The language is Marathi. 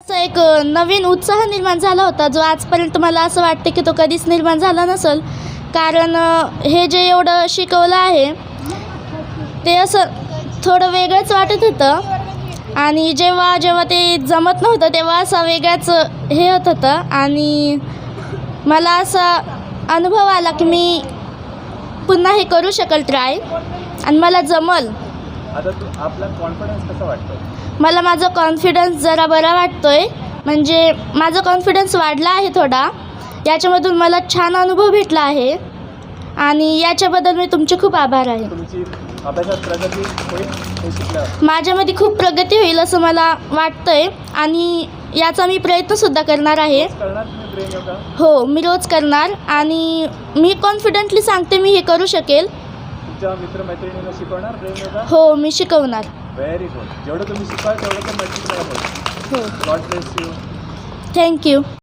असा एक नवीन उत्साह निर्माण झाला होता जो आजपर्यंत मला असं वाटते की तो कधीच निर्माण झाला नसेल. कारण हे जे एवढं शिकवलं आहे ते असं थोडं वेगळंच वाटत होतं आणि जेव्हा ते जमत नव्हतं तेव्हा असा वेगळाच हे होत होतं आणि मला असा अनुभव आला की मी पुन्हा हे करू शकेल ट्राय आणि मला जमल. आता आपला कॉन्फिडन्स कसा वाटतो? मला माझा कॉन्फिडन्स जरा बरा वाटतो आहे. म्हणजे माझा कॉन्फिडन्स वाढला आहे थोडा. याच्यामधून मला छान अनुभव भेटला आहे आणि याच्याबद्दल मी तुमचे खूप आभार आहे. तुमची अभ्यासात प्रगती होईल हे शिकल्यावर? माझ्यामध्ये खूप प्रगती होईल असं मला वाटतं आहे आणि याचा मी प्रयत्नसुद्धा करणार आहे. करणार तुम्ही ब्रेन योगा? हो, मी रोज करणार आणि मी कॉन्फिडेंटली सांगते मी हे करू शकेल. तुमच्या मित्रमैत्रिणींना शिकवणार ब्रेन योगा? हो, मी शिकवणार. Very good. जेवढं तुम्ही शिकवाल तेवढं तर मल्टिप्लाय होईल. हो, गॉड ब्लेस यू. थँक्यू.